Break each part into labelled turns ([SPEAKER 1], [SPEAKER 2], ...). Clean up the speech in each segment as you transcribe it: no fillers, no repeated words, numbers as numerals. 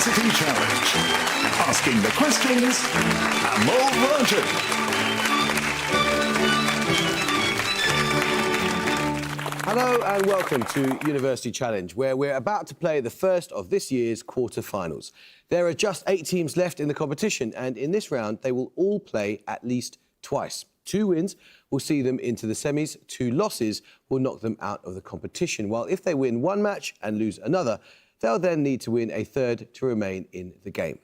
[SPEAKER 1] University Challenge. Asking the questions, Amol Rajan.
[SPEAKER 2] Hello and welcome to University Challenge, where we're about to play the first of this year's quarter-finals. There are just 8 teams left in the competition, and in this round, they will all play at least twice. 2 wins will see them into the semis, 2 losses will knock them out of the competition, while if they win 1 match and lose another, they'll then need to win a third to remain in the game.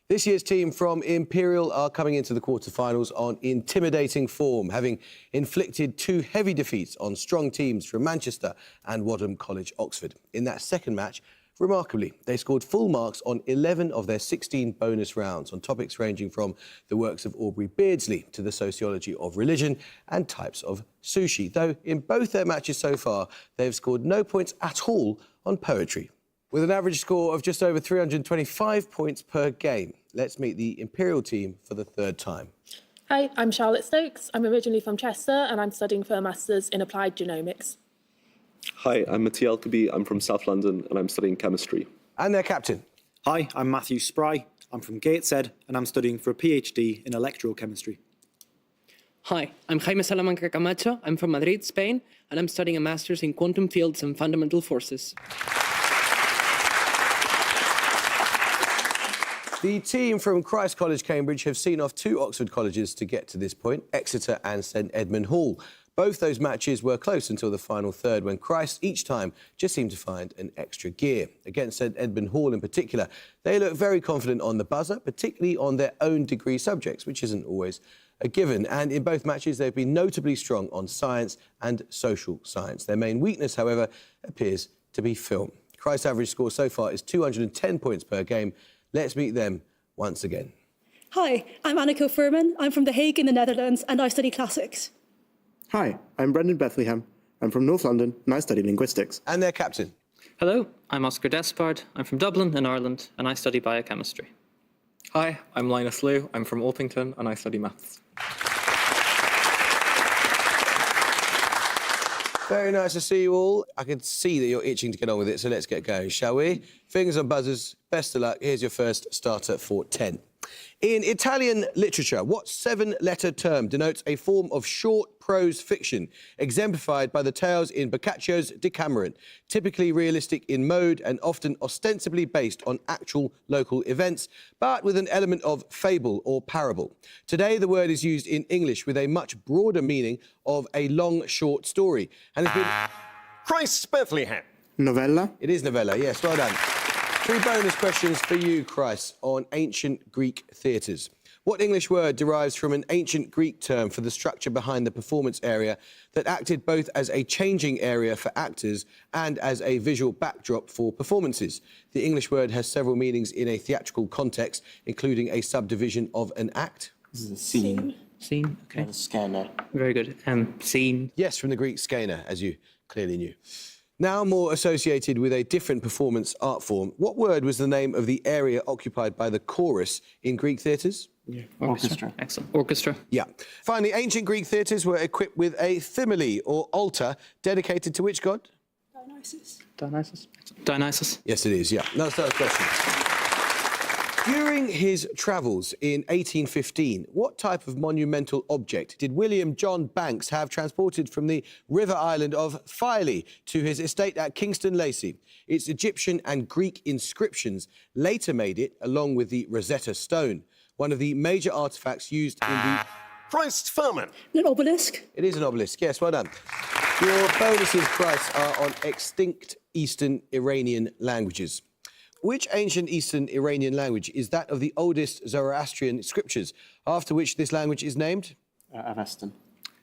[SPEAKER 2] This year's team from Imperial are coming into the quarter-finals on intimidating form, having inflicted 2 heavy defeats on strong teams from Manchester and Wadham College, Oxford. In that second match, remarkably, they scored full marks on 11 of their 16 bonus rounds on topics ranging from the works of Aubrey Beardsley to the sociology of religion and types of sushi, though in both their matches so far, they've scored no points at all on poetry. With an average score of just over 325 points per game, let's meet the Imperial team for the 3rd time.
[SPEAKER 3] Hi, I'm Charlotte Stokes. I'm originally from Chester and I'm studying for a Masters in Applied Genomics.
[SPEAKER 4] Hi, I'm Mathiel Alkabi. I'm from South London and I'm studying chemistry.
[SPEAKER 2] And their captain.
[SPEAKER 5] Hi, I'm Matthew Spry. I'm from Gateshead and I'm studying for a PhD in electrochemistry.
[SPEAKER 6] Hi, I'm Jaime Salamanca Camacho. I'm from Madrid, Spain, and I'm studying a Master's in Quantum Fields and Fundamental Forces.
[SPEAKER 2] The team from Christ College, Cambridge have seen off 2 Oxford colleges to get to this point, Exeter and St Edmund Hall. Both those matches were close until the final third, when Christ each time just seemed to find an extra gear. Against St Edmund Hall in particular, they look very confident on the buzzer, particularly on their own degree subjects, which isn't always a given. And in both matches, they've been notably strong on science and social science. Their main weakness, however, appears to be film. Christ's average score so far is 210 points per game. Let's meet them once again.
[SPEAKER 7] Hi, I'm Anneke Furman. I'm from The Hague in the Netherlands and I study classics.
[SPEAKER 8] Hi, I'm Brendan Bethlehem. I'm from North London and I study linguistics.
[SPEAKER 2] And their captain.
[SPEAKER 6] Hello, I'm Oscar Despard. I'm from Dublin in Ireland, and I study biochemistry.
[SPEAKER 9] Hi, I'm Linus Liu. I'm from Orpington and I study maths.
[SPEAKER 2] Very nice to see you all. I can see that you're itching to get on with it, so let's get going, shall we? Fingers on buzzers, best of luck. Here's your first starter for 10. In Italian literature, what 7-letter term denotes a form of short prose fiction, exemplified by the tales in Boccaccio's Decameron, typically realistic in mode and often ostensibly based on actual local events, but with an element of fable or parable? Today, the word is used in English with a much broader meaning of a long, short story, and has been...
[SPEAKER 1] Christ's Bethlehem.
[SPEAKER 8] Novella?
[SPEAKER 2] It is novella, yes, well done. 3 bonus questions for you, Chris, on ancient Greek theatres. What English word derives from an ancient Greek term for the structure behind the performance area that acted both as a changing area for actors and as a visual backdrop for performances? The English word has several meanings in a theatrical context, including a subdivision of an act.
[SPEAKER 8] This is a scene.
[SPEAKER 6] Scene, okay.
[SPEAKER 8] A scanner.
[SPEAKER 6] Very good. Scene.
[SPEAKER 2] Yes, from the Greek skena, as you clearly knew. Now more associated with a different performance art form, what word was the name of the area occupied by the chorus in Greek theatres?
[SPEAKER 8] Yeah.
[SPEAKER 6] Orchestra. Excellent. Orchestra.
[SPEAKER 2] Yeah. Finally, ancient Greek theatres were equipped with a thymele, or altar, dedicated to which god?
[SPEAKER 7] Dionysus.
[SPEAKER 6] Dionysus. Dionysus.
[SPEAKER 2] Yes, it is, yeah. That's the question. During his travels in 1815, what type of monumental object did William John Banks have transported from the river island of Filey to his estate at Kingston Lacey? Its Egyptian and Greek inscriptions later made it, along with the Rosetta Stone, one of the major artefacts used in the...
[SPEAKER 1] Christ's Firman.
[SPEAKER 7] An obelisk.
[SPEAKER 2] It is an obelisk, yes, well done. Your bonuses, Price, are on extinct Eastern Iranian languages. Which ancient Eastern Iranian language is that of the oldest Zoroastrian scriptures, after which this language is named?
[SPEAKER 8] Avestan.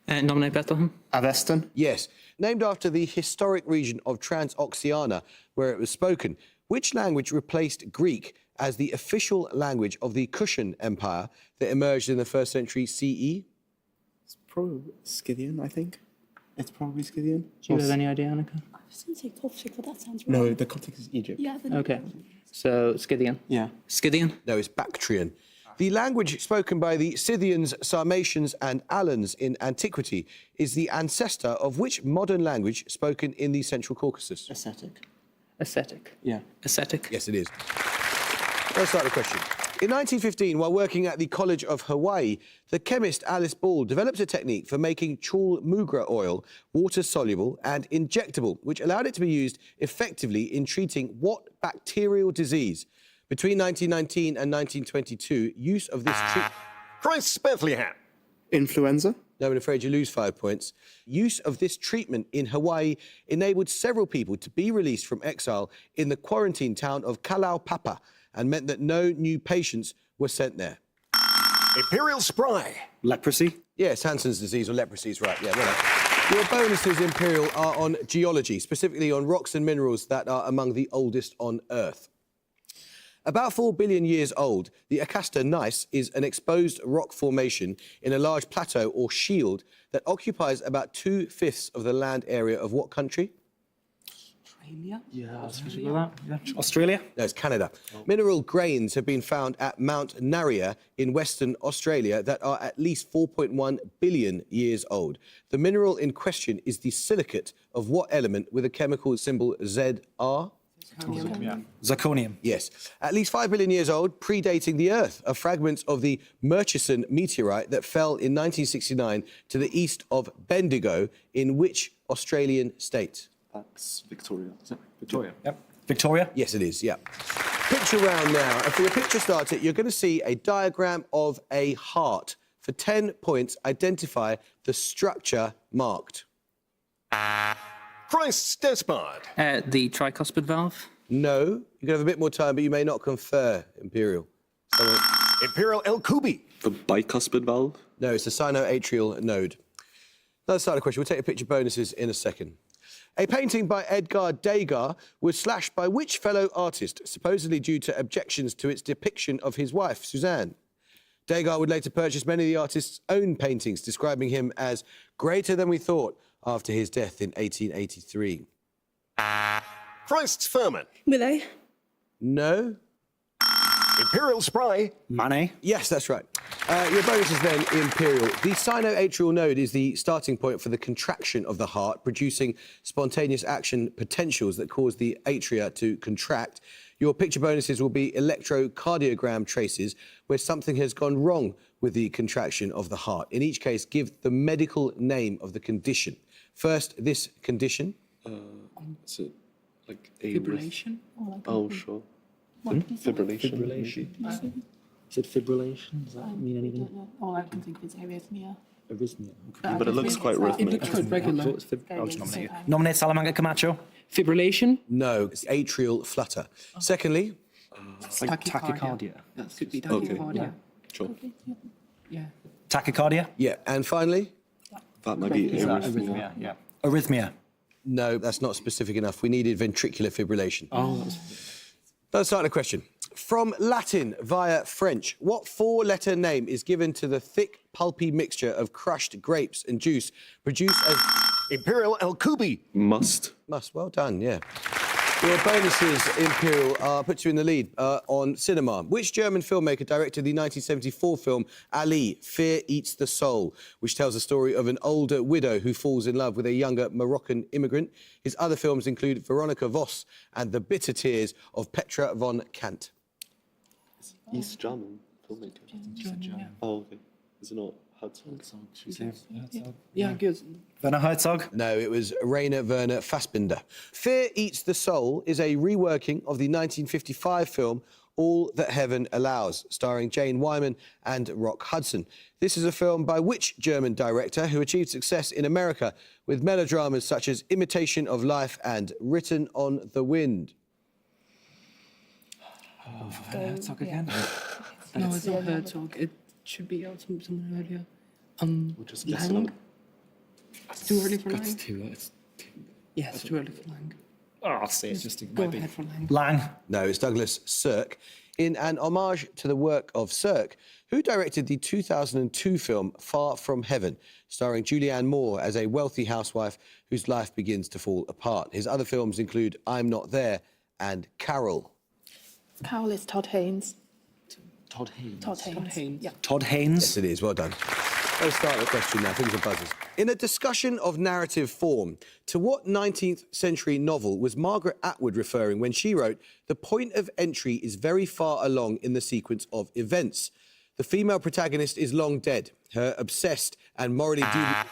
[SPEAKER 6] Nominate Bethlehem.
[SPEAKER 8] Avestan?
[SPEAKER 2] Yes. Named after the historic region of Transoxiana, where it was spoken. Which language replaced Greek as the official language of the Kushan Empire that emerged in the 1st century CE?
[SPEAKER 8] It's probably Scythian, I think. It's probably Scythian.
[SPEAKER 6] Do you have any idea, Anneke?
[SPEAKER 7] I was going to say Coptic, but that sounds wrong.
[SPEAKER 8] No, the Coptic is Egypt.
[SPEAKER 7] Yeah.
[SPEAKER 6] Okay. So, Scythian.
[SPEAKER 8] Yeah.
[SPEAKER 6] Scythian?
[SPEAKER 2] No, it's Bactrian. The language spoken by the Scythians, Sarmatians and Alans in antiquity is the ancestor of which modern language spoken in the Central Caucasus?
[SPEAKER 8] Ascetic.
[SPEAKER 6] Ascetic.
[SPEAKER 8] Yeah.
[SPEAKER 6] Ascetic.
[SPEAKER 2] Yes, it is. Let's start the question. In 1915, while working at the College of Hawaii, the chemist Alice Ball developed a technique for making chul mugra oil water-soluble and injectable, which allowed it to be used effectively in treating what bacterial disease? Between 1919 and 1922, use of this treatment...
[SPEAKER 1] Chris Bethlehem.
[SPEAKER 8] Influenza?
[SPEAKER 2] No, I'm afraid you lose 5 points. Use of this treatment in Hawaii enabled several people to be released from exile in the quarantine town of Kalaupapa and meant that no new patients were sent there.
[SPEAKER 1] Imperial Spry.
[SPEAKER 5] Leprosy?
[SPEAKER 2] Yes, Hansen's disease or leprosy is right. Yeah, well done. Your bonuses, Imperial, are on geology, specifically on rocks and minerals that are among the oldest on Earth. About 4 billion years old, the Acasta gneiss is an exposed rock formation in a large plateau or shield that occupies about 2/5 of the land area of what country?
[SPEAKER 5] Australia?
[SPEAKER 2] No, it's Canada. Mineral grains have been found at Mount Naria in Western Australia that are at least 4.1 billion years old. The mineral in question is the silicate of what element with a chemical symbol ZR?
[SPEAKER 5] Zirconium.
[SPEAKER 2] Yes. At least 5 billion years old, predating the Earth, are fragments of the Murchison meteorite that fell in 1969 to the east of Bendigo, in which Australian state?
[SPEAKER 4] That's Victoria. Is it Victoria?
[SPEAKER 5] Yep. Victoria?
[SPEAKER 2] Yes, it is, yeah. Picture round now. And for your picture starter, you're going to see a diagram of a heart. For 10 points, identify the structure marked.
[SPEAKER 1] Chris Despard.
[SPEAKER 6] The tricuspid valve.
[SPEAKER 2] No, you can have a bit more time, but you may not confer, Imperial.
[SPEAKER 1] Imperial El Kubi.
[SPEAKER 4] The bicuspid valve?
[SPEAKER 2] No, it's the sinoatrial node. Let's start a question. We'll take your picture bonuses in a second. A painting by Edgar Degas was slashed by which fellow artist, supposedly due to objections to its depiction of his wife, Suzanne? Degas would later purchase many of the artist's own paintings, describing him as greater than we thought after his death in 1883.
[SPEAKER 1] Christ Furman.
[SPEAKER 7] Millet.
[SPEAKER 2] No?
[SPEAKER 1] Imperial Spry.
[SPEAKER 5] Manet?
[SPEAKER 2] Yes, that's right. Your bonus is then Imperial. The sinoatrial node is the starting point for the contraction of the heart, producing spontaneous action potentials that cause the atria to contract. Your picture bonuses will be electrocardiogram traces where something has gone wrong with the contraction of the heart. In each case, give the medical name of the condition. First, this condition.
[SPEAKER 4] Is it like fibrillation? Oh, sure. Fibrillation.
[SPEAKER 5] Is it fibrillation? Does that mean anything?
[SPEAKER 10] All I can think of is arrhythmia.
[SPEAKER 5] Arrhythmia.
[SPEAKER 4] But it looks quite rhythmic.
[SPEAKER 5] I'll just nominate you. Nominate Salamanca Camacho.
[SPEAKER 6] Fibrillation.
[SPEAKER 2] No, it's atrial flutter. Secondly,
[SPEAKER 5] Like tachycardia.
[SPEAKER 10] That could be
[SPEAKER 4] Okay.
[SPEAKER 10] tachycardia.
[SPEAKER 4] Sure.
[SPEAKER 10] Yeah.
[SPEAKER 5] Tachycardia?
[SPEAKER 2] yeah, and finally,
[SPEAKER 4] That might be arrhythmia.
[SPEAKER 5] Yeah. Arrhythmia.
[SPEAKER 2] no, that's not specific enough. We needed ventricular fibrillation. Let's start the question. From Latin via French, what 4-letter name is given to the thick, pulpy mixture of crushed grapes and juice produced as...
[SPEAKER 1] Imperial El Kubi.
[SPEAKER 4] Must.
[SPEAKER 2] Must. Well done, yeah. Your bonuses, Imperial, puts you in the lead on cinema. Which German filmmaker directed the 1974 film Ali, Fear Eats the Soul, which tells the story of an older widow who falls in love with a younger Moroccan immigrant? His other films include Veronica Voss and The Bitter Tears of Petra von Kant.
[SPEAKER 4] East German filmmaker. Oh, okay. Is it not Herzog?
[SPEAKER 10] Yeah, good.
[SPEAKER 5] Werner Herzog.
[SPEAKER 2] No, it was Rainer Werner Fassbinder. Fear Eats the Soul is a reworking of the 1955 film All That Heaven Allows, starring Jane Wyman and Rock Hudson. This is a film by which German director who achieved success in America with melodramas such as Imitation of Life and Written on the Wind?
[SPEAKER 10] Herzog again? No, it's not Herzog. It should be out somewhere earlier.
[SPEAKER 4] We'll just guess it
[SPEAKER 10] Lang?
[SPEAKER 4] out.
[SPEAKER 10] It's too early for Lang.
[SPEAKER 9] It's
[SPEAKER 10] Yeah, it's too early for Lang.
[SPEAKER 5] Oh, I'll say it's just...
[SPEAKER 10] Go ahead for Lang.
[SPEAKER 5] Lang.
[SPEAKER 2] No, it's Douglas Sirk. In an homage to the work of Sirk, who directed the 2002 film Far From Heaven, starring Julianne Moore as a wealthy housewife whose life begins to fall apart. His other films include I'm Not There and Carol.
[SPEAKER 3] Carol is Todd Haynes.
[SPEAKER 5] Todd Haynes.
[SPEAKER 3] Todd Haynes.
[SPEAKER 10] Haynes.
[SPEAKER 3] Yeah.
[SPEAKER 5] Todd Haynes.
[SPEAKER 2] Yes, it is. Well done. Let's start the question now. Things are buzzers. In a discussion of narrative form, to what 19th century novel was Margaret Atwood referring when she wrote, "The point of entry is very far along in the sequence of events. The female protagonist is long dead. Her obsessed and morally dubious..."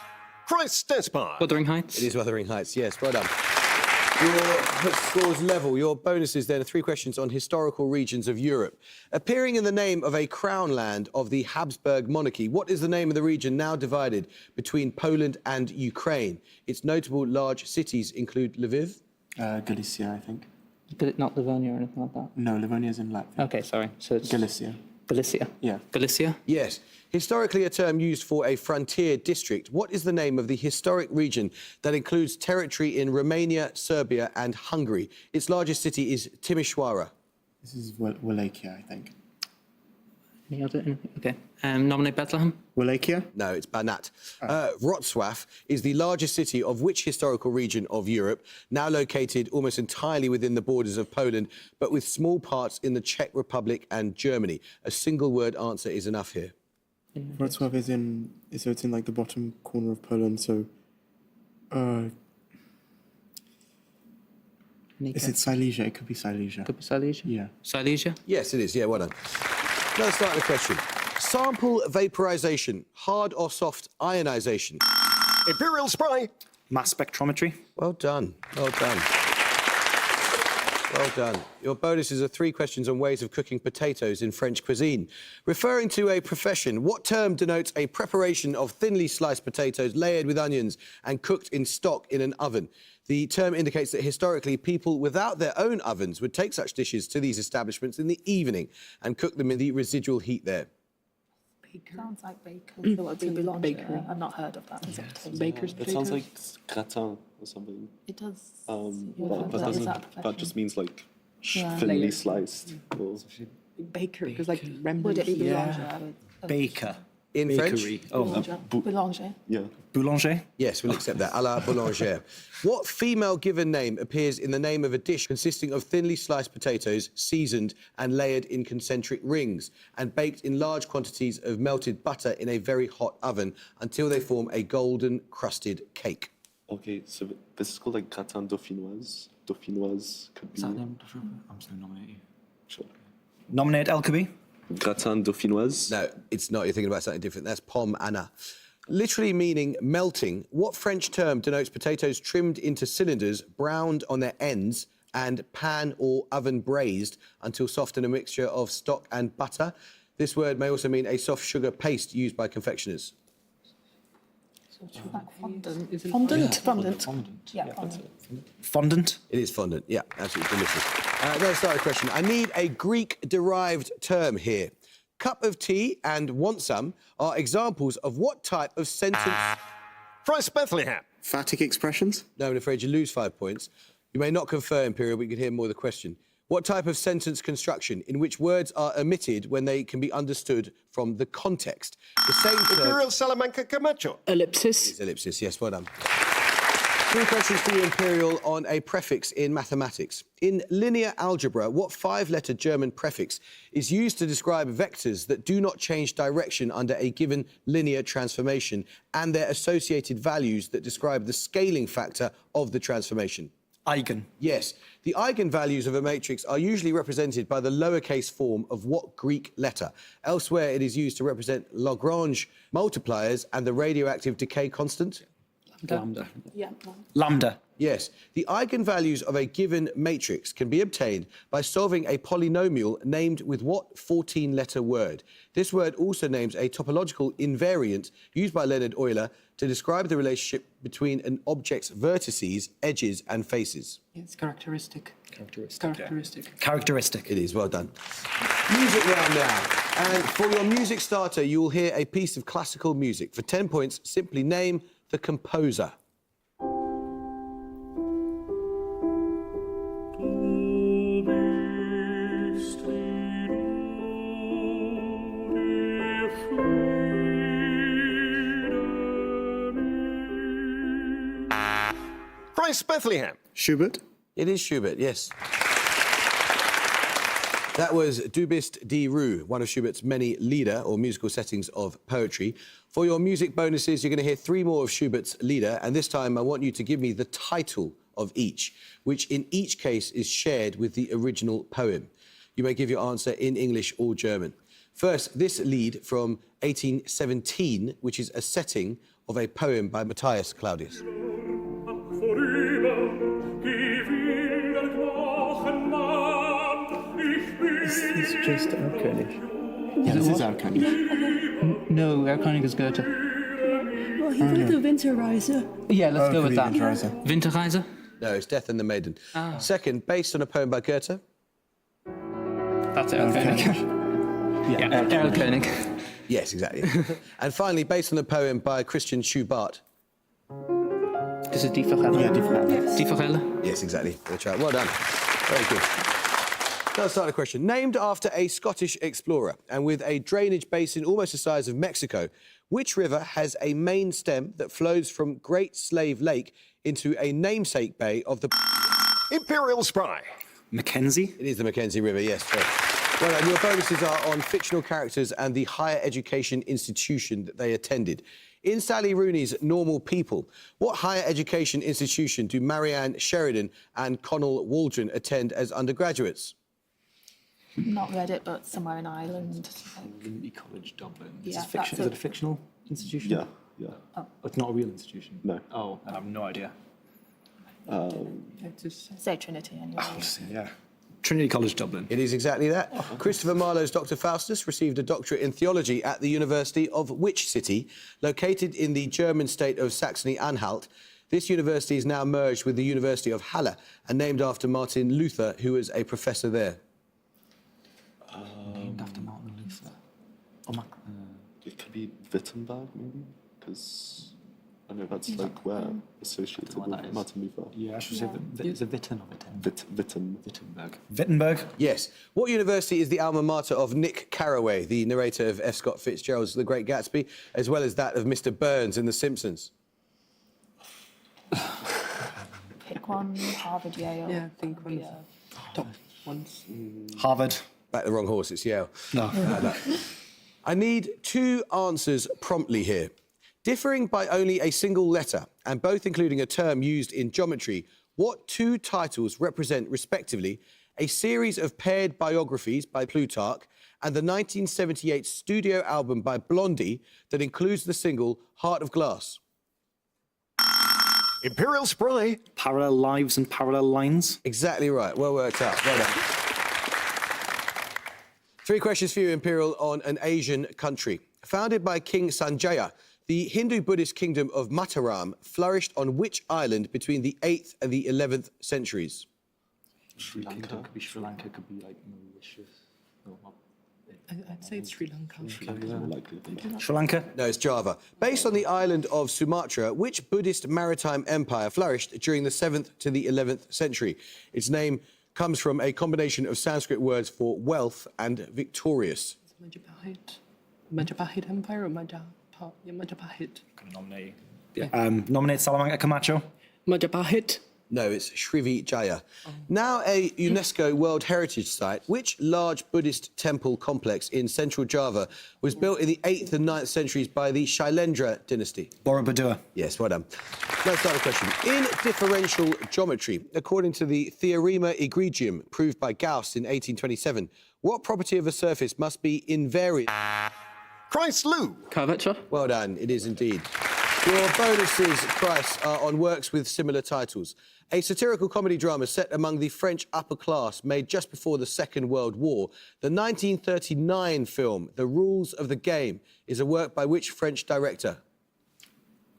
[SPEAKER 1] Christ Despard.
[SPEAKER 9] Wuthering Heights.
[SPEAKER 2] It is Wuthering Heights, yes, well done. Your scores level. Your bonuses then are 3 questions on historical regions of Europe. Appearing in the name of a crown land of the Habsburg monarchy, what is the name of the region now divided between Poland and Ukraine? Its notable large cities include Lviv.
[SPEAKER 8] Galicia, I think.
[SPEAKER 10] But not Livonia or anything like that.
[SPEAKER 8] No, Livonia's in Latvia.
[SPEAKER 10] Okay, sorry. So it's
[SPEAKER 8] Galicia.
[SPEAKER 10] Galicia.
[SPEAKER 8] Yeah.
[SPEAKER 9] Galicia.
[SPEAKER 2] Yes. Historically a term used for a frontier district. What is the name of the historic region that includes territory in Romania, Serbia and Hungary? Its largest city is Timișoara.
[SPEAKER 8] This is Wallachia, I think.
[SPEAKER 10] Any other? Anything?
[SPEAKER 6] Okay. Nominate Bethlehem.
[SPEAKER 8] Wallachia?
[SPEAKER 2] No, it's Banat. Wrocław is the largest city of which historical region of Europe, now located almost entirely within the borders of Poland, but with small parts in the Czech Republic and Germany? A single-word answer is enough here.
[SPEAKER 8] Wrocław is in... So it's in, like, the bottom corner of Poland, so... Is it Silesia? It could be Silesia.
[SPEAKER 10] Could be Silesia.
[SPEAKER 8] Yeah.
[SPEAKER 6] Silesia.
[SPEAKER 2] Yes, it is. Yeah, well done. Now let's start the question. Sample vaporization, hard or soft ionization?
[SPEAKER 1] Imperial Spry.
[SPEAKER 5] Mass spectrometry.
[SPEAKER 2] Well done. Well done. Well done. Your bonuses are 3 questions on ways of cooking potatoes in French cuisine. Referring to a profession, what term denotes a preparation of thinly sliced potatoes layered with onions and cooked in stock in an oven? The term indicates that historically people without their own ovens would take such dishes to these establishments in the evening and cook them in the residual heat there.
[SPEAKER 3] Sounds like bacon. So it'd be boulanger.
[SPEAKER 10] Bakery.
[SPEAKER 3] I've not heard of that.
[SPEAKER 10] Baker's
[SPEAKER 4] It
[SPEAKER 10] potatoes.
[SPEAKER 4] sounds like gratin or something.
[SPEAKER 3] It does.
[SPEAKER 4] That just means like
[SPEAKER 3] Yeah.
[SPEAKER 4] thinly
[SPEAKER 10] Layered.
[SPEAKER 4] sliced. Or...
[SPEAKER 10] Baker, because like
[SPEAKER 3] Would
[SPEAKER 10] Rembrandt.
[SPEAKER 3] it be boulanger?
[SPEAKER 5] Yeah.
[SPEAKER 3] I would-
[SPEAKER 5] Baker.
[SPEAKER 2] In
[SPEAKER 5] Bakery.
[SPEAKER 2] French?
[SPEAKER 5] Oh,
[SPEAKER 3] Boulanger.
[SPEAKER 4] Yeah.
[SPEAKER 5] boulanger.
[SPEAKER 2] Yes, we'll accept that. À la boulangère. What female given name appears in the name of a dish consisting of thinly sliced potatoes, seasoned and layered in concentric rings, and baked in large quantities of melted butter in a very hot oven until they form a golden crusted cake?
[SPEAKER 4] Okay, so this is called like gratin dauphinoise. Dauphinoise could be...
[SPEAKER 9] I'm just going to nominate you.
[SPEAKER 4] Sure.
[SPEAKER 5] Nominate Elkaby.
[SPEAKER 4] Gratin dauphinoise.
[SPEAKER 2] No, it's not. You're thinking about something different. That's pomme Anna. Literally meaning melting, what French term denotes potatoes trimmed into cylinders, browned on their ends, and pan or oven braised until soft in a mixture of stock and butter? This word may also mean a soft sugar paste used by confectioners.
[SPEAKER 3] Like fondant.
[SPEAKER 10] Is it-
[SPEAKER 3] Fondant.
[SPEAKER 9] Fondant.
[SPEAKER 3] Yeah, fondant.
[SPEAKER 5] Fondant.
[SPEAKER 2] It is fondant, yeah, absolutely delicious. Let's start the question. I need a Greek-derived term here. Cup of tea and want some are examples of what type of sentence...
[SPEAKER 1] Christ Bethlehem.
[SPEAKER 8] Phatic expressions?
[SPEAKER 2] No, I'm afraid you lose 5 points. You may not confer, Imperial, but you can hear more of the question. What type of sentence construction in which words are omitted when they can be understood from the context? The same term...
[SPEAKER 1] Imperial Salamanca Camacho.
[SPEAKER 6] Ellipsis.
[SPEAKER 2] Ellipsis, yes, well done. 3 questions for you, Imperial, on a prefix in mathematics. In linear algebra, what 5-letter German prefix is used to describe vectors that do not change direction under a given linear transformation and their associated values that describe the scaling factor of the transformation?
[SPEAKER 5] Eigen.
[SPEAKER 2] Yes. The eigenvalues of a matrix are usually represented by the lowercase form of what Greek letter? Elsewhere, it is used to represent Lagrange multipliers and the radioactive decay constant.
[SPEAKER 9] Lambda.
[SPEAKER 3] Yeah.
[SPEAKER 5] Lambda.
[SPEAKER 2] Yes. The eigenvalues of a given matrix can be obtained by solving a polynomial named with what 14-letter word? This word also names a topological invariant used by Leonhard Euler to describe the relationship between an object's vertices, edges and faces.
[SPEAKER 10] It's characteristic.
[SPEAKER 9] Characteristic.
[SPEAKER 5] Characteristic.
[SPEAKER 2] It is, well done. Music round now. And for your music starter, you will hear a piece of classical music. For 10 points, simply name the composer.
[SPEAKER 1] Christ Bethlehem.
[SPEAKER 8] Schubert?
[SPEAKER 2] It is Schubert, yes. That was Du bist die Ruhe, one of Schubert's many Lieder, or musical settings of poetry. For your music bonuses, you're going to hear 3 more of Schubert's Lieder, and this time I want you to give me the title of each, which in each case is shared with the original poem. You may give your answer in English or German. First, this Lied from 1817, which is a setting of a poem by Matthias Claudius.
[SPEAKER 10] It's just Erlkönig.
[SPEAKER 8] Yeah, this is Erlkönig.
[SPEAKER 10] No, Erlkönig is Goethe.
[SPEAKER 7] Well, he put the Winterreise.
[SPEAKER 10] Yeah, let's go with that.
[SPEAKER 9] Winterreise?
[SPEAKER 2] No, it's Death and the Maiden. Second, based on a poem by Goethe.
[SPEAKER 10] That's Erlkönig. Yeah, Erlkönig.
[SPEAKER 2] Yes, exactly. And finally, based on a poem by Christian Schubart.
[SPEAKER 10] This is Die Forelle.
[SPEAKER 8] Yeah, different.
[SPEAKER 9] Die Forelle?
[SPEAKER 2] Yes, exactly. Good try. Well done. Very good. Now let's start a question. Named after a Scottish explorer and with a drainage basin almost the size of Mexico, which river has a main stem that flows from Great Slave Lake into a namesake bay of the...
[SPEAKER 1] Imperial Spry.
[SPEAKER 5] Mackenzie?
[SPEAKER 2] It is the Mackenzie River, yes. Well done. Your bonuses are on fictional characters and the higher education institution that they attended. In Sally Rooney's Normal People, what higher education institution do Marianne Sheridan and Connell Waldron attend as undergraduates?
[SPEAKER 3] Not read it, but somewhere in Ireland.
[SPEAKER 5] Trinity College, Dublin.
[SPEAKER 3] Yeah,
[SPEAKER 5] Is it a fictional institution?
[SPEAKER 4] Yeah, yeah.
[SPEAKER 5] Oh, it's not a real institution?
[SPEAKER 4] No.
[SPEAKER 5] Oh, I have no idea.
[SPEAKER 3] Say Trinity anyway.
[SPEAKER 5] Yeah. Trinity College, Dublin.
[SPEAKER 2] It is exactly that. Christopher Marlowe's Dr. Faustus received a doctorate in theology at the University of which city? Located in the German state of Saxony-Anhalt. This university is now merged with the University of Halle and named after Martin Luther, who was a professor there.
[SPEAKER 5] Named after Martin Luther.
[SPEAKER 4] It could be Wittenberg, maybe? Because I know that's like where associated
[SPEAKER 5] what
[SPEAKER 4] with
[SPEAKER 5] that is.
[SPEAKER 4] Martin Luther.
[SPEAKER 5] Yeah, I should say is it Witten or Witten?
[SPEAKER 4] Wittenberg.
[SPEAKER 5] Wittenberg?
[SPEAKER 2] Yes. What university is the alma mater of Nick Carraway, the narrator of F. Scott Fitzgerald's The Great Gatsby, as well as that of Mr. Burns in The Simpsons?
[SPEAKER 3] Pick one, Harvard, Yale.
[SPEAKER 10] Yeah, I think one's top ones.
[SPEAKER 5] Harvard.
[SPEAKER 2] Back the wrong horse, it's Yale.
[SPEAKER 5] No.
[SPEAKER 2] I need 2 answers promptly here. Differing by only a single letter, and both including a term used in geometry, what 2 titles represent, respectively, a series of paired biographies by Plutarch and the 1978 studio album by Blondie that includes the single Heart of Glass?
[SPEAKER 1] Imperial Spry.
[SPEAKER 5] Parallel lives and parallel lines.
[SPEAKER 2] Exactly right. Well worked out. Well done. 3 questions for you, Imperial, on an Asian country. Founded by King Sanjaya, the Hindu-Buddhist kingdom of Mataram flourished on which island between the 8th and the 11th centuries?
[SPEAKER 5] Sri Lanka. Could be Sri Lanka, could be like Mauritius.
[SPEAKER 10] I'd say it's Sri Lanka.
[SPEAKER 4] More likely, I think.
[SPEAKER 5] Sri Lanka?
[SPEAKER 2] No, it's Java. Based on the island of Sumatra, which Buddhist maritime empire flourished during the 7th to the 11th century? Its name comes from a combination of Sanskrit words for wealth and victorious.
[SPEAKER 10] Majapahit Empire or Majapahit?
[SPEAKER 5] Can I nominate? Yeah. Nominate Salamanca Camacho.
[SPEAKER 6] Majapahit.
[SPEAKER 2] No, it's Srivi Jaya. Now a UNESCO World Heritage Site, which large Buddhist temple complex in central Java was built in the 8th and 9th centuries by the Shailendra dynasty?
[SPEAKER 5] Borobudur.
[SPEAKER 2] Yes, well done. Let's start a question. In differential geometry, according to the Theorema Egregium proved by Gauss in 1827, what property of a surface must be invariant?
[SPEAKER 1] Christ Lou.
[SPEAKER 6] Curvature.
[SPEAKER 2] Well done, it is indeed. Your bonuses, Price, are on works with similar titles. A satirical comedy drama set among the French upper class made just before the Second World War. The 1939 film, The Rules of the Game, is a work by which French director?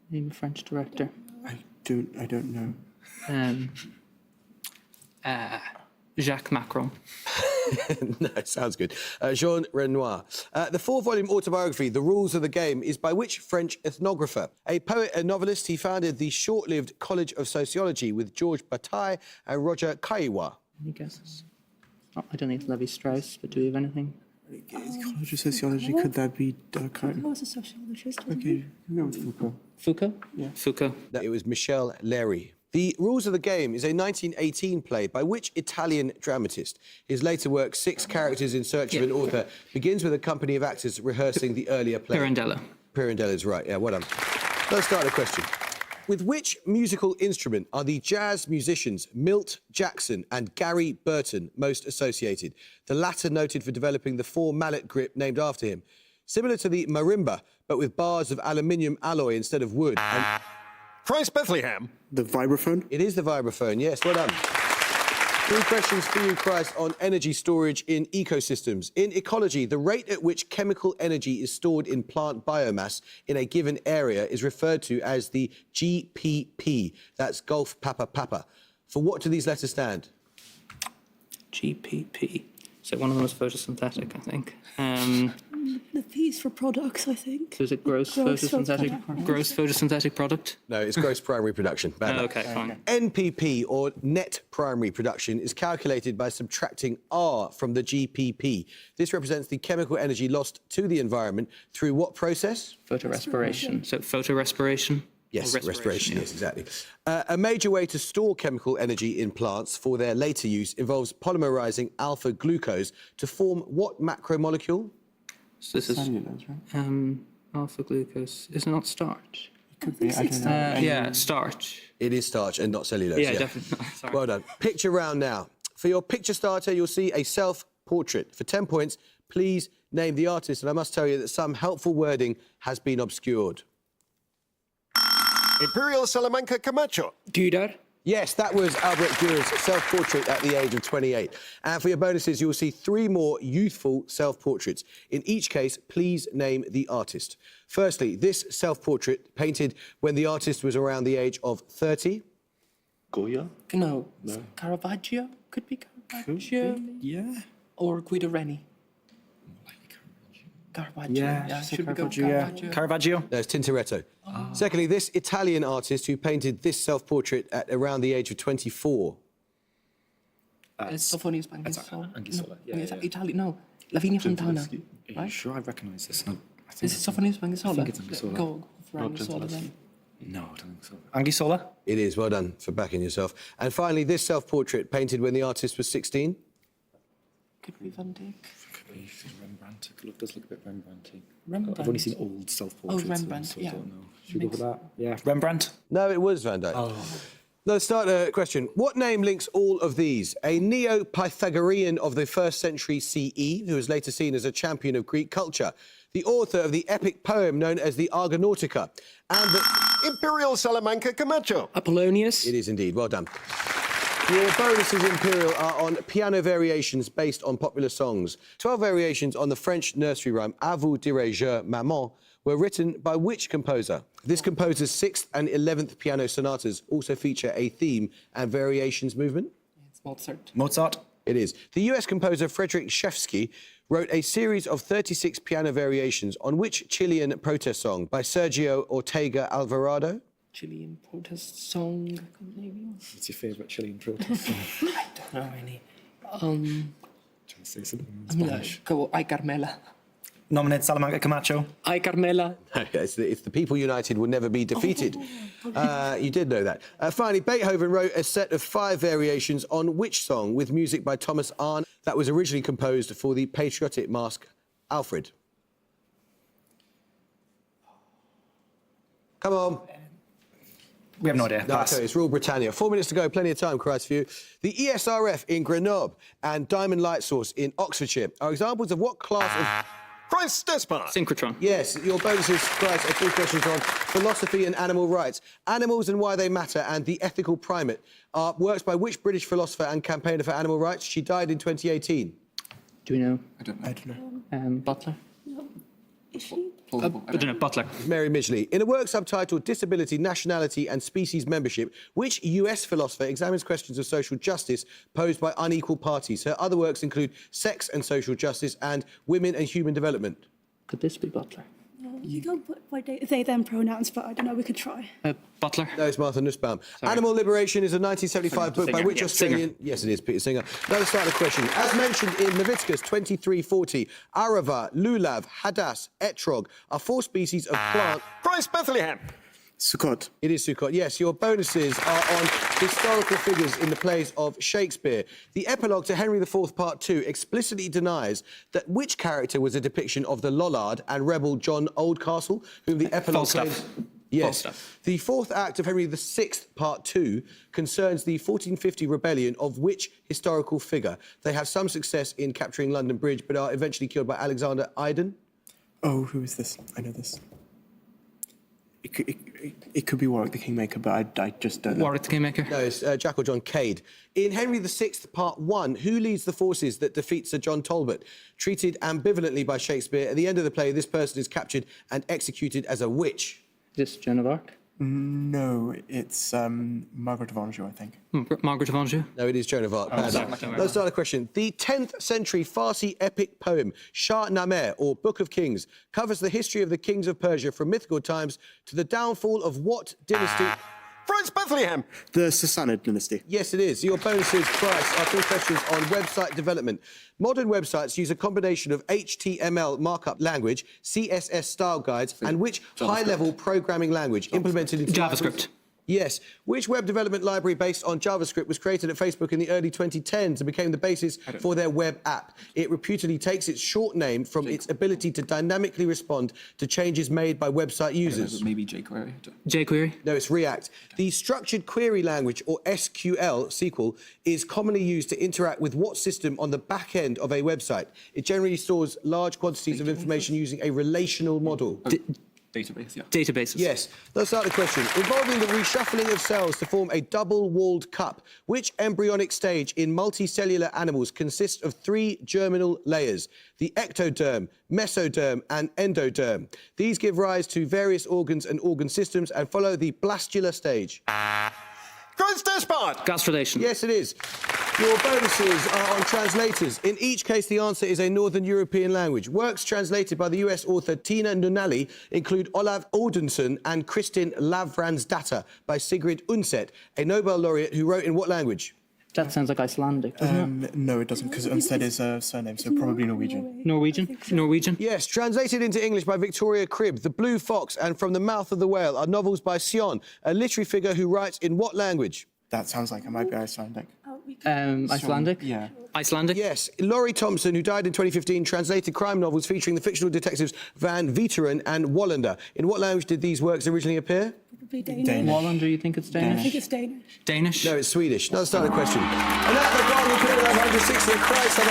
[SPEAKER 10] Name a French director.
[SPEAKER 8] I don't know.
[SPEAKER 6] Jacques Macron.
[SPEAKER 2] No, sounds good. Jean Renoir. The 4-volume autobiography, The Rules of the Game, is by which French ethnographer? A poet and novelist, he founded the short-lived College of Sociology with Georges Bataille and Roger Caillois.
[SPEAKER 10] Any guesses? Oh, I don't need Levi-Strauss, but do we have anything?
[SPEAKER 8] College of Sociology, could that be Durkheim?
[SPEAKER 7] I was a sociologist. wasn't
[SPEAKER 8] Okay, we'll go with Foucault.
[SPEAKER 10] Foucault?
[SPEAKER 8] Yeah.
[SPEAKER 10] Foucault.
[SPEAKER 2] No, it was Michel Léry. The Rules of the Game is a 1918 play by which Italian dramatist? His later work, Six Characters in Search of an Author, begins with a company of actors rehearsing the earlier play.
[SPEAKER 6] Pirandello.
[SPEAKER 2] Pirandello's right, yeah, well done. Let's start the question. With which musical instrument are the jazz musicians Milt Jackson and Gary Burton most associated? The latter noted for developing the 4-mallet grip named after him. Similar to the marimba, but with bars of aluminium alloy instead of wood. And
[SPEAKER 1] Christ Bethlehem.
[SPEAKER 8] The vibraphone?
[SPEAKER 2] it is the vibraphone, yes, well done. 3 questions for you, Christ, on energy storage in ecosystems. In ecology, the rate at which chemical energy is stored in plant biomass in a given area is referred to as the GPP. That's Golf Papa Papa. For what do these letters stand?
[SPEAKER 6] GPP. So one of them was photosynthetic, I think.
[SPEAKER 7] The P's for products, I think.
[SPEAKER 6] So is it gross photosynthetic product?
[SPEAKER 2] No, it's gross primary production. Bad luck.
[SPEAKER 6] Okay, fine.
[SPEAKER 2] NPP, or net primary production, is calculated by subtracting R from the GPP. This represents the chemical energy lost to the environment through what process?
[SPEAKER 6] Photorespiration. So photorespiration?
[SPEAKER 2] Yes,
[SPEAKER 6] Or
[SPEAKER 2] respiration, yes, exactly. A major way to store chemical energy in plants for their later use involves polymerizing alpha glucose to form what macromolecule?
[SPEAKER 6] So this is alpha glucose. Is it not starch?
[SPEAKER 9] Could be, I don't know.
[SPEAKER 6] Yeah, starch.
[SPEAKER 2] It is starch and not cellulose.
[SPEAKER 6] Yeah, definitely. Sorry.
[SPEAKER 2] Well done. Picture round now. For your picture starter, you'll see a self-portrait. For 10 points, please name the artist, and I must tell you that some helpful wording has been obscured.
[SPEAKER 1] Imperial Salamanca Camacho.
[SPEAKER 6] Dürer.
[SPEAKER 2] Yes, that was Albert Dührer's self-portrait at the age of 28. And for your bonuses, you'll see 3 more youthful self-portraits. In each case, please name the artist. Firstly, this self-portrait painted when the artist was around the age of 30.
[SPEAKER 4] Goya?
[SPEAKER 10] No. Caravaggio? Could be Caravaggio.
[SPEAKER 5] Yeah.
[SPEAKER 10] Or Guido Reni. Caravaggio.
[SPEAKER 5] Yeah,
[SPEAKER 10] Should we go
[SPEAKER 5] Caravaggio, yeah.
[SPEAKER 10] Caravaggio?
[SPEAKER 5] Caravaggio.
[SPEAKER 2] There's Tintoretto. Secondly, this Italian artist who painted this self-portrait at around the age of 24.
[SPEAKER 10] Sophoni Spagnuolo.
[SPEAKER 5] Anguissola, yeah,
[SPEAKER 10] Is that
[SPEAKER 5] yeah.
[SPEAKER 10] Italian? No. Lavinia Fontana.
[SPEAKER 4] Gentileschi?
[SPEAKER 5] Are you
[SPEAKER 10] Right?
[SPEAKER 5] sure I recognise this? No, I think
[SPEAKER 10] Is it Sophoni Spagnuolo?
[SPEAKER 5] I think it's Anguissola.
[SPEAKER 10] Go for
[SPEAKER 4] Not
[SPEAKER 10] Anguissola then.
[SPEAKER 4] Gentileschi.
[SPEAKER 5] No, I don't think so. Anguissola?
[SPEAKER 2] It is, well done for backing yourself. And finally, this self-portrait painted when the artist was 16.
[SPEAKER 10] Could be Van Dyck.
[SPEAKER 5] Could be Rembrandt. It does look a bit Rembrandt-y.
[SPEAKER 10] Rembrandt.
[SPEAKER 5] I've only seen old self-portraits.
[SPEAKER 10] Oh, Rembrandt,
[SPEAKER 5] so
[SPEAKER 10] yeah.
[SPEAKER 5] I don't know. Should we go for that? Yeah. Rembrandt?
[SPEAKER 2] No, it was Van Dyck. Let's start a question. What name links all of these? A Neo-Pythagorean of the 1st century CE, who was later seen as a champion of Greek culture. The author of the epic poem known as the Argonautica. And the...
[SPEAKER 1] Imperial Salamanca Camacho.
[SPEAKER 6] Apollonius.
[SPEAKER 2] It is indeed. Well done. Your bonuses, Imperial, are on piano variations based on popular songs. 12 variations on the French nursery rhyme À vous dirai-je, maman, were written by which composer? This composer's 6th and 11th piano sonatas also feature a theme and variations movement.
[SPEAKER 10] It's Mozart.
[SPEAKER 5] Mozart?
[SPEAKER 2] It is. The US composer Frederick Shevsky wrote a series of 36 piano variations on which Chilean protest song by Sergio Ortega Alvarado?
[SPEAKER 10] Chilean protest song. Maybe.
[SPEAKER 5] What's your favourite Chilean protest song?
[SPEAKER 10] I don't know really.
[SPEAKER 5] Trying to say something in
[SPEAKER 10] I'm gonna
[SPEAKER 5] Spanish.
[SPEAKER 10] go Ay Carmela.
[SPEAKER 5] Nominate Salamanca Camacho.
[SPEAKER 6] Ay Carmela.
[SPEAKER 2] It's the People United will never be defeated. You did know that. Finally, Beethoven wrote a set of 5 variations on which song with music by Thomas Arne that was originally composed for the patriotic masque Alfred? Come on.
[SPEAKER 5] We have no idea.
[SPEAKER 2] No,
[SPEAKER 5] Pass.
[SPEAKER 2] okay, it's Rule Britannia. 4 minutes to go, plenty of time, Christ for you. The ESRF in Grenoble and Diamond Light Source in Oxfordshire are examples of what class of...
[SPEAKER 1] Christ Despot.
[SPEAKER 6] Synchrotron.
[SPEAKER 2] Yes, your bonuses, Christ, are 3 questions on philosophy and animal rights. Animals and Why They Matter and The Ethical Primate are works by which British philosopher and campaigner for animal rights? She died in 2018.
[SPEAKER 6] Do we know?
[SPEAKER 5] I don't know.
[SPEAKER 6] Butler.
[SPEAKER 7] Is she?
[SPEAKER 6] I don't know. Butler.
[SPEAKER 2] Mary Midgley. In a work subtitled Disability, Nationality and Species Membership, which US philosopher examines questions of social justice posed by unequal parties? Her other works include Sex and Social Justice and Women and Human Development.
[SPEAKER 6] Could this be Butler?
[SPEAKER 7] You don't put by they them pronouns, but I don't know. We could try.
[SPEAKER 6] Butler.
[SPEAKER 2] No, it's Martha Nussbaum. Animal Liberation is a 1975 book by
[SPEAKER 6] Singer,
[SPEAKER 2] which
[SPEAKER 6] yeah,
[SPEAKER 2] Australian...
[SPEAKER 6] Singer.
[SPEAKER 2] Yes, it is, Peter Singer. Now let's start the question. As mentioned in Leviticus 23:40, Arava, Lulav, Hadass, Etrog are 4 species of plant...
[SPEAKER 1] Christ Bethlehem.
[SPEAKER 8] Sukkot.
[SPEAKER 2] It is Sukkot. Yes, your bonuses are on historical figures in the plays of Shakespeare. The epilogue to Henry IV Part 2 explicitly denies that which character was a depiction of the Lollard and rebel John Oldcastle, whom the epilogue claims... Yes.
[SPEAKER 9] False stuff.
[SPEAKER 2] The fourth act of Henry VI Part 2 concerns the 1450 rebellion of which historical figure? They have some success in capturing London Bridge, but are eventually killed by Alexander Iden.
[SPEAKER 8] Oh, who is this? I know this. It could be Warwick the Kingmaker, but I just don't know.
[SPEAKER 9] Warwick the Kingmaker.
[SPEAKER 2] No, it's Jack or John Cade. In Henry VI Part 1, who leads the forces that defeat Sir John Talbot? Treated ambivalently by Shakespeare, at the end of the play, this person is captured and executed as a witch.
[SPEAKER 10] Is this Joan of Arc?
[SPEAKER 8] No, it's Margaret of Anjou, I think.
[SPEAKER 9] Margaret of Anjou.
[SPEAKER 2] No, it is Joan of Arc. Bad luck. Let's start a question. The 10th century Farsi epic poem, Shah Nameh, or Book of Kings, covers the history of the kings of Persia from mythical times to the downfall of what dynasty?
[SPEAKER 8] France Bethlehem! The Sassanid dynasty.
[SPEAKER 2] Yes, it is. Your bonuses, Price, are 3 questions on website development. Modern websites use a combination of HTML markup language, CSS style guides, and which high-level programming language implemented into
[SPEAKER 9] JavaScript.
[SPEAKER 2] Yes. Which web development library based on JavaScript was created at Facebook in the early 2010s and became the basis for their web app? It reputedly takes its short name from its ability to dynamically respond to changes made by website users.
[SPEAKER 9] Maybe jQuery. jQuery.
[SPEAKER 2] No, it's React. The structured query language, or SQL, is commonly used to interact with what system on the back end of a website? It generally stores large quantities of information using a relational model.
[SPEAKER 9] Database, yeah. Databases.
[SPEAKER 2] Yes. Let's start the question. Involving the reshuffling of cells to form a double-walled cup, which embryonic stage in multicellular animals consists of 3 germinal layers? The ectoderm, mesoderm, and endoderm. These give rise to various organs and organ systems and follow the blastular stage.
[SPEAKER 9] Gastrulation.
[SPEAKER 2] Yes, it is. Your bonuses are on translators. In each case, the answer is a Northern European language. Works translated by the US author Tina Nunali include Olav Odinson and Kristin Lavransdatter by Sigrid Undset, a Nobel laureate who wrote in what language?
[SPEAKER 10] That sounds like Icelandic, doesn't it?
[SPEAKER 8] No, it doesn't, because Unstead is a surname, so probably Norwegian.
[SPEAKER 10] Norwegian?
[SPEAKER 9] Norwegian.
[SPEAKER 2] Yes, translated into English by Victoria Cribb, The Blue Fox and From the Mouth of the Whale are novels by Sion, a literary figure who writes in what language?
[SPEAKER 8] That sounds like it might be Icelandic.
[SPEAKER 10] Icelandic?
[SPEAKER 8] Yeah.
[SPEAKER 9] Icelandic.
[SPEAKER 2] Yes, Laurie Thompson, who died in 2015, translated crime novels featuring the fictional detectives Van Veteren and Wallander. In what language did these works originally appear?
[SPEAKER 7] Probably Danish.
[SPEAKER 10] Wallander, you think it's Danish?
[SPEAKER 7] I think it's Danish.
[SPEAKER 9] Danish.
[SPEAKER 2] No, it's Swedish. Another starter question. And at the goal, we could have 160 and Christ had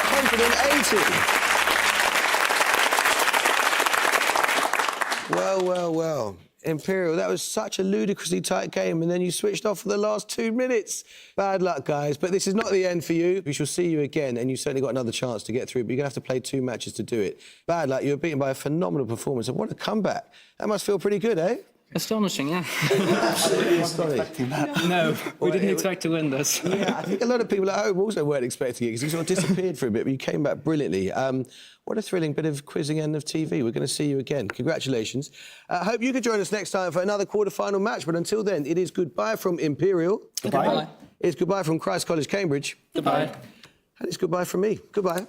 [SPEAKER 2] 180. Well. Imperial, that was such a ludicrously tight game, and then you switched off for the last 2 minutes. Bad luck, guys, but this is not the end for you. We shall see you again, and you certainly got another chance to get through, but you're going to have to play 2 matches to do it. Bad luck, you were beaten by a phenomenal performance, and what a comeback. That must feel pretty good, eh?
[SPEAKER 10] Astonishing, yeah.
[SPEAKER 2] Absolutely astonishing.
[SPEAKER 10] No, we didn't expect to win this.
[SPEAKER 2] Yeah, I think a lot of people at home also weren't expecting it because you sort of disappeared for a bit, but you came back brilliantly. What a thrilling bit of quizzing end of TV. We're going to see you again. Congratulations. I hope you can join us next time for another quarter-final match, but until then, it is goodbye from Imperial.
[SPEAKER 10] Goodbye.
[SPEAKER 2] It's goodbye from Christ College, Cambridge.
[SPEAKER 10] Goodbye.
[SPEAKER 2] And it's goodbye from me. Goodbye.